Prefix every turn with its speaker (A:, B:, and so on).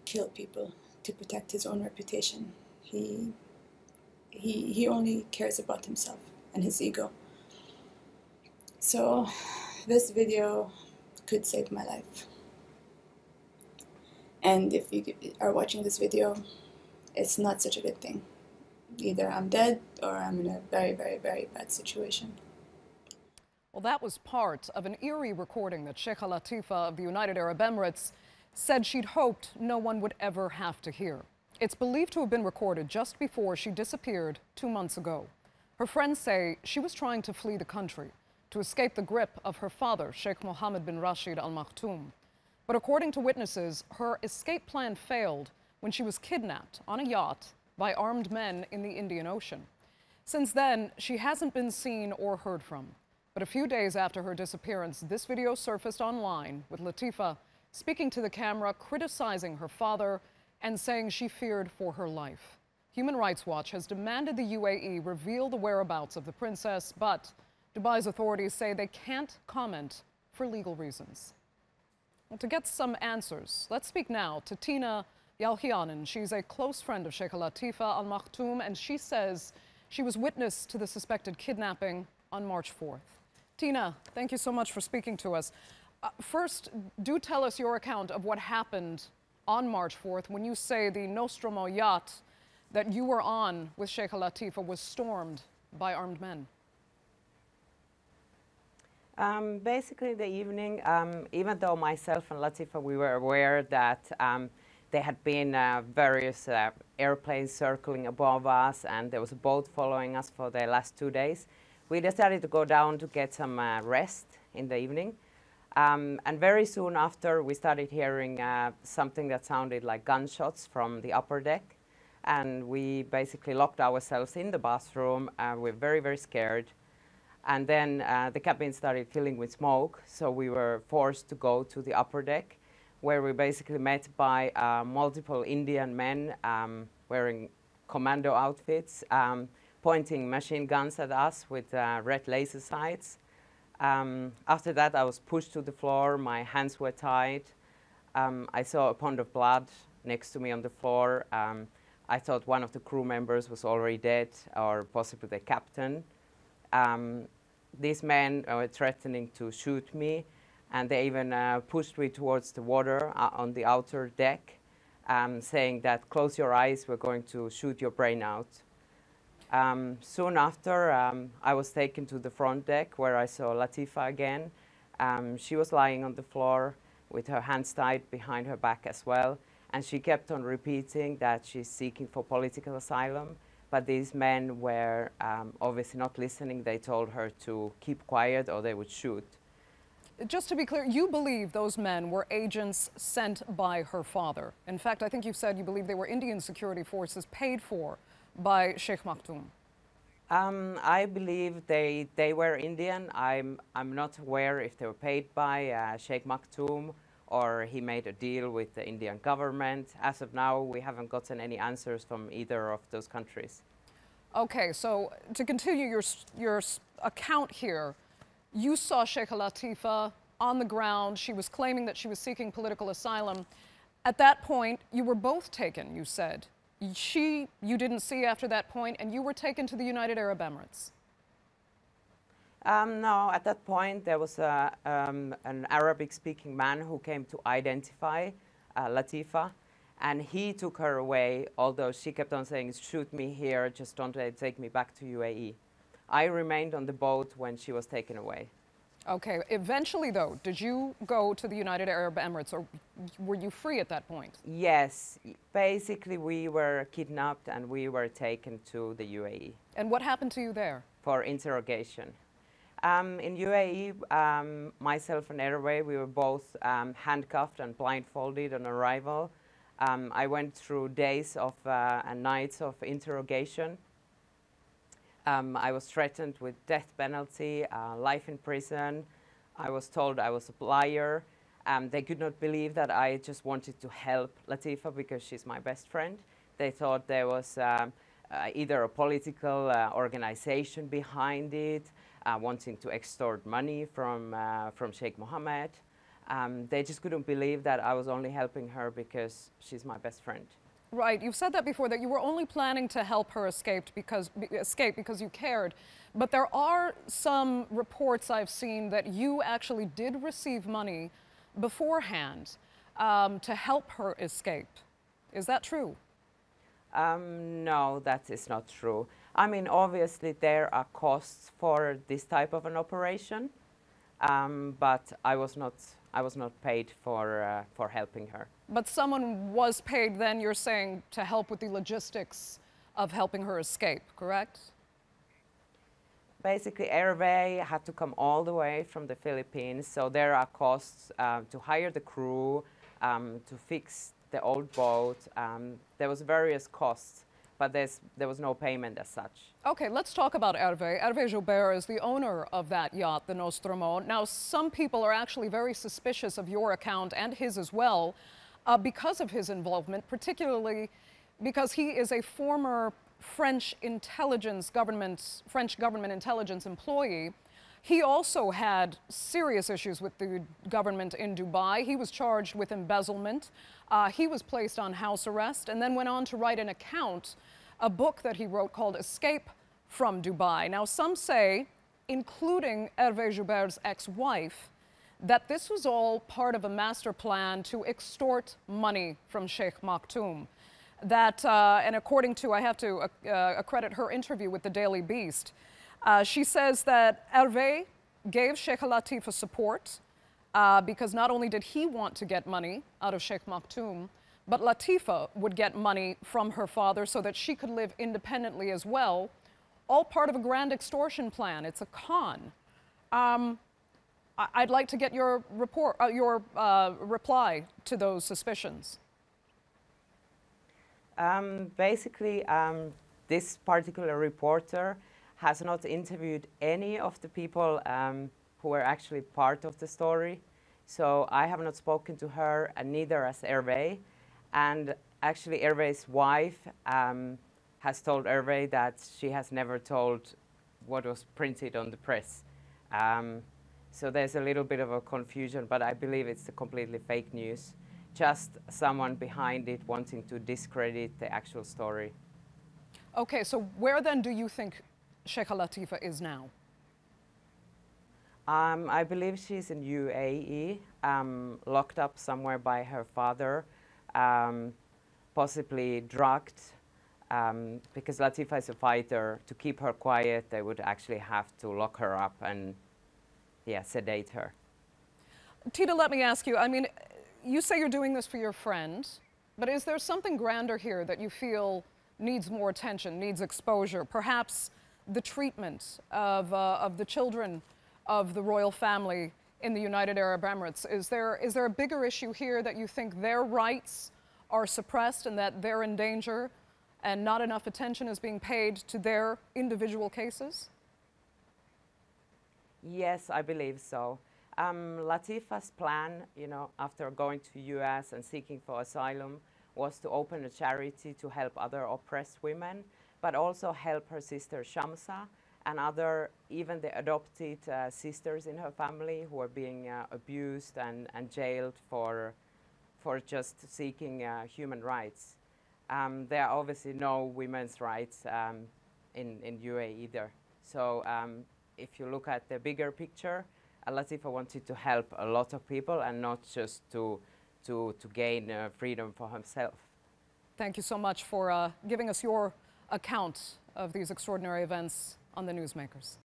A: kill people to protect his own reputation. He only cares about himself and his ego. So this video could save my life. And if you are watching this video, it's not such a good thing. Either I'm dead or I'm in a very, very, very bad situation.
B: Well, that was part of an eerie recording that Sheikha Latifa of the United Arab Emirates said she'd hoped no one would ever have to hear. It's believed to have been recorded just before she disappeared 2 months ago. Her friends say she was trying to flee the country to escape the grip of her father, Sheikh Mohammed bin Rashid al Maktoum. But according to witnesses, her escape plan failed when she was kidnapped on a yacht by armed men in the Indian Ocean. Since then, she hasn't been seen or heard from. But a few days after her disappearance, this video surfaced online with Latifa speaking to the camera, criticizing her father and saying she feared for her life. Human Rights Watch has demanded the UAE reveal the whereabouts of the princess, but Dubai's authorities say they can't comment for legal reasons. Well, to get some answers, let's speak now to Tiina Yauhiaynen. She's a close friend of Sheikha Latifa al Maktoum, and she says she was witness to the suspected kidnapping on March 4th. Tiina, thank you so much for speaking to us. First, do tell us your account of what happened on March 4th when you say the Nostromo yacht that you were on with Sheikha Latifa was stormed by armed men.
C: Basically, the evening, even though myself and Latifa, we were aware that there had been various airplanes circling above us and there was a boat following us for the last 2 days, we decided to go down to get some rest in the evening. And very soon after, we started hearing something that sounded like gunshots from the upper deck. And we basically locked ourselves in the bathroom. We were very, very scared. And then the cabin started filling with smoke, so we were forced to go to the upper deck, where we basically met by multiple Indian men wearing commando outfits, pointing machine guns at us with red laser sights. After that, I was pushed to the floor, my hands were tied. I saw a pond of blood next to me on the floor. I thought one of the crew members was already dead, or possibly the captain. These men were threatening to shoot me, and they even pushed me towards the water on the outer deck, saying that, "Close your eyes, we're going to shoot your brain out." Soon after, I was taken to the front deck, where I saw Latifa again. She was lying on the floor with her hands tied behind her back as well, and she kept on repeating that she's seeking for political asylum. But these men were obviously not listening. They told her to keep quiet or they would shoot.
B: Just to be clear, you believe those men were agents sent by her father. In fact, I think you've said you believe they were Indian security forces paid for by Sheikh Maktoum.
C: I believe they were Indian. I'm not aware if they were paid by Sheikh Maktoum or he made a deal with the Indian government. As of now, we haven't gotten any answers from either of those countries.
B: Okay, so to continue your account here, you saw Sheikha Latifa on the ground. She was claiming that she was seeking political asylum. At that point, you were both taken, you said. You didn't see after that point, and you were taken to the United Arab Emirates.
C: No, at that point, there was an Arabic-speaking man who came to identify Latifa, and he took her away, although she kept on saying, "Shoot me here, just don't take me back to UAE." I remained on the boat when she was taken away.
B: Okay, eventually, though, did you go to the United Arab Emirates, or were you free at that point?
C: Yes, basically, we were kidnapped and we were taken to the UAE.
B: And what happened to you there?
C: For interrogation. In UAE, myself and Airway, we were both handcuffed and blindfolded on arrival. I went through days of and nights of interrogation. I was threatened with death penalty, life in prison. I was told I was a liar. They could not believe that I just wanted to help Latifa because she's my best friend. They thought there was either a political organization behind it, wanting to extort money from Sheikh Mohammed. They just couldn't believe that I was only helping her because she's my best friend.
B: Right, you've said that before, that you were only planning to help her escape because you cared. But there are some reports I've seen that you actually did receive money beforehand to help her escape. Is that true?
C: No, that is not true. I mean, obviously there are costs for this type of an operation, but I was not paid for helping her.
B: But someone was paid then, you're saying, to help with the logistics of helping her escape, correct?
C: Basically, U.a.e had to come all the way from the Philippines, so there are costs to hire the crew, to fix the old boat. There was various costs, but there was no payment as such.
B: Okay, let's talk about Hervé. Hervé Joubert is the owner of that yacht, the Nostromo. Now, some people are actually very suspicious of your account and his as well because of his involvement, particularly because he is a former French government intelligence employee. He also had serious issues with the government in Dubai. He was charged with embezzlement. He was placed on house arrest and then went on to write an account, a book that he wrote called Escape from Dubai. Now, some say, including Hervé Joubert's ex-wife, that this was all part of a master plan to extort money from Sheikh Maktoum. That, and according to, I have to accredit her interview with the Daily Beast, she says that Hervé gave Sheikha Latifa support because not only did he want to get money out of Sheikh Maktoum, but Latifa would get money from her father so that she could live independently as well, all part of a grand extortion plan. It's a con. I'd like to get your reply to those suspicions.
C: Basically, this particular reporter has not interviewed any of the people who were actually part of the story. So I have not spoken to her, and neither has Hervé. And actually, Hervé's wife has told Hervé that she has never told what was printed on the press. So there's a little bit of a confusion, but I believe it's completely fake news. Just someone behind it wanting to discredit the actual story.
B: Okay, so where then do you think Sheikha Latifa is now?
C: I believe she's in U.a.e, locked up somewhere by her father, possibly drugged, because Latifa is a fighter. To keep her quiet, they would actually have to lock her up and, yeah, sedate her.
B: Tiina, let me ask you, I mean, you say you're doing this for your friend, but is there something grander here that you feel needs more attention, needs exposure? Perhaps the treatment of the children of the royal family in the United Arab Emirates. Is there a bigger issue here that you think their rights are suppressed and that they're in danger and not enough attention is being paid to their individual cases?
C: Yes, I believe so. Latifa's plan, you know, after going to US and seeking for asylum, was to open a charity to help other oppressed women, but also help her sister Shamsa and other, even the adopted sisters in her family who were being abused and jailed for just seeking human rights. There are obviously no women's rights in U.a.e either. So if you look at the bigger picture, Latifa wanted to help a lot of people and not just to gain freedom for himself.
B: Thank you so much for giving us your account of these extraordinary events on the Newsmakers.